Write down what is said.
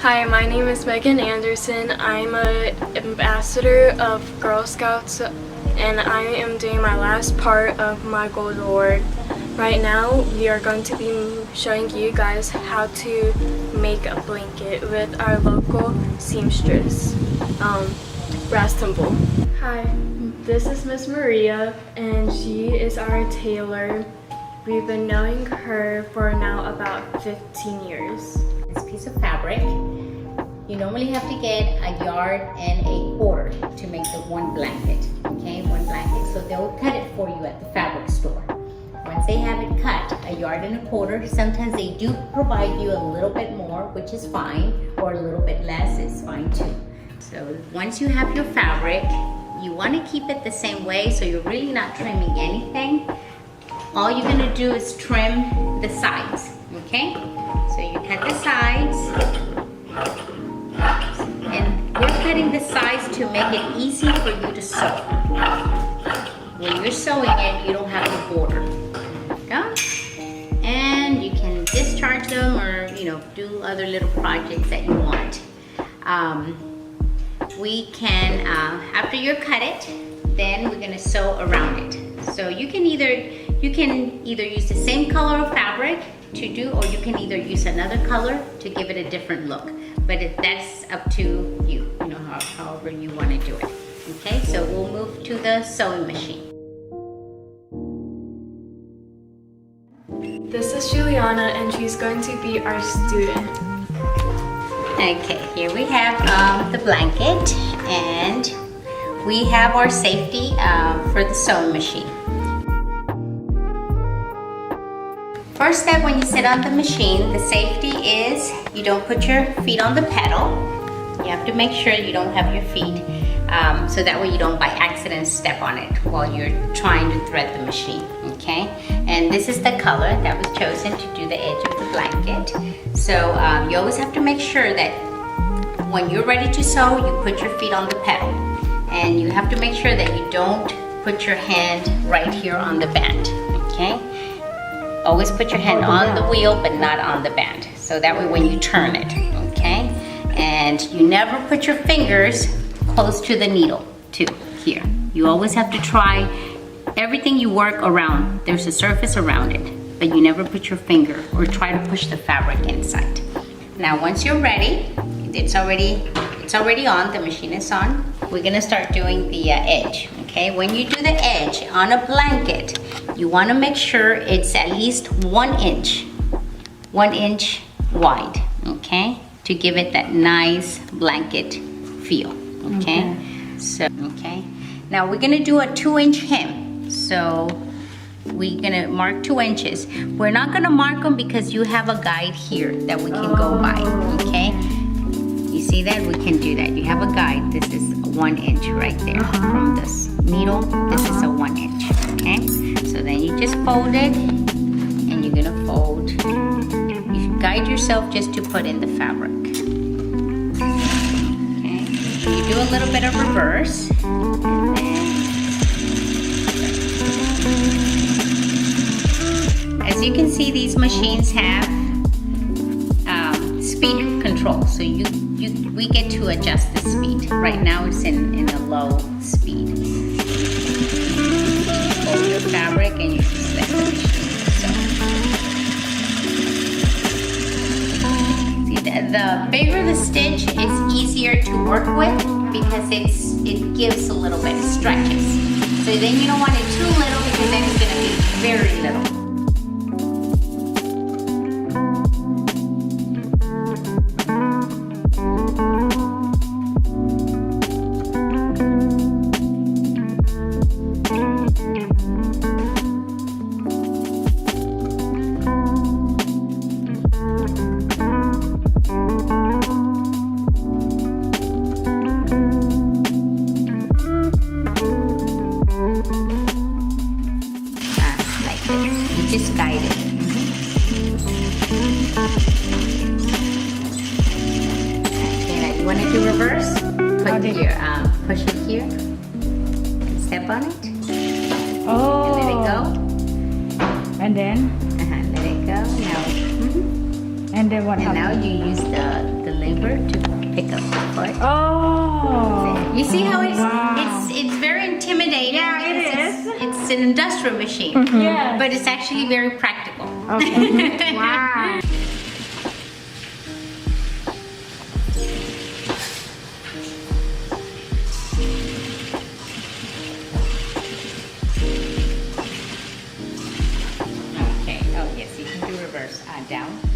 Hi, my name is Megan Anderson. I'm an ambassador of Girl Scouts and I am doing my last part of my gold award. Right now we are going to be showing you guys how to make a blanket with our local seamstress, Rastamble. Hi, this is Miss Maria and she is our tailor. We've been knowing her for now about 15 years. This piece of fabric, you normally have to get a yard and a quarter to make the one blanket, okay? One blanket, so they'll cut it for you at the fabric store. Once they have it cut, a yard and a quarter, sometimes they do provide you a little bit more, which is fine, or a little bit less is fine too. So once you have your fabric, you want to keep it the same way, so you're really not trimming anything. All you're gonna do is trim the sides, okay? So you cut the sides, and we're cutting the sides to make it easy for you to sew. When you're sewing it, you don't have to border. Okay? And you can discharge them or, do other little projects that you want. We can, after you cut it, then we're gonna sew around it. So you can either use the same color of fabric to do, or you can either use another color to give it a different look. But that's up to you, however you want to do it. Okay, so we'll move to the sewing machine. This is Juliana and she's going to be our student. Okay, here we have the blanket and we have our safety for the sewing machine. First step when you sit on the machine, the safety is you don't put your feet on the pedal. You have to make sure you don't have your feet so that way you don't by accident step on it while you're trying to thread the machine, okay? And this is the color that was chosen to do the edge of the blanket. So you always have to make sure that when you're ready to sew, you put your feet on the pedal. And you have to make sure that you don't put your hand right here on the band, okay? Always put your hand on the wheel, but not on the band. So that way when you turn it, okay? And you never put your fingers close to the needle, too, here. You always have to try everything you work around. There's a surface around it, but you never put your finger or try to push the fabric inside. Now, once you're ready, it's already on, the machine is on. We're gonna start doing the edge, okay? When you do the edge on a blanket, you wanna make sure it's at least 1 inch wide, okay? To give it that nice blanket feel, okay? Okay. Now we're gonna do a 2-inch hem. So we're gonna mark 2 inches. We're not gonna mark them because you have a guide here that we can go by, okay? You see that? We can do that. You have a guide. This is 1 inch right there from this needle. This is a 1 inch, okay? So then you just fold it and you're gonna fold. You guide yourself just to put in the fabric. Okay, you do a little bit of reverse and then, as you can see, these machines have speed control, so we get to adjust the speed. Right now it's in a low speed. You fold your fabric and you just let the machine sew. See, the bigger the stitch is easier to work with because it gives a little bit of stretches. So then you don't want it too little because then it's going to be very little. Just guide it. Okay, now you want to do reverse? Put your push it here. Step on it. Oh. And let it go. And then? Let it go. Now. And then what And happens? now you use the lever to pick up the foot. Oh. You see how Wow. it's very intimidating. Yeah, it because is. It's an industrial machine, Yes. but it's actually very practical. Okay. Wow. Okay. Oh yes, you can do reverse. Down.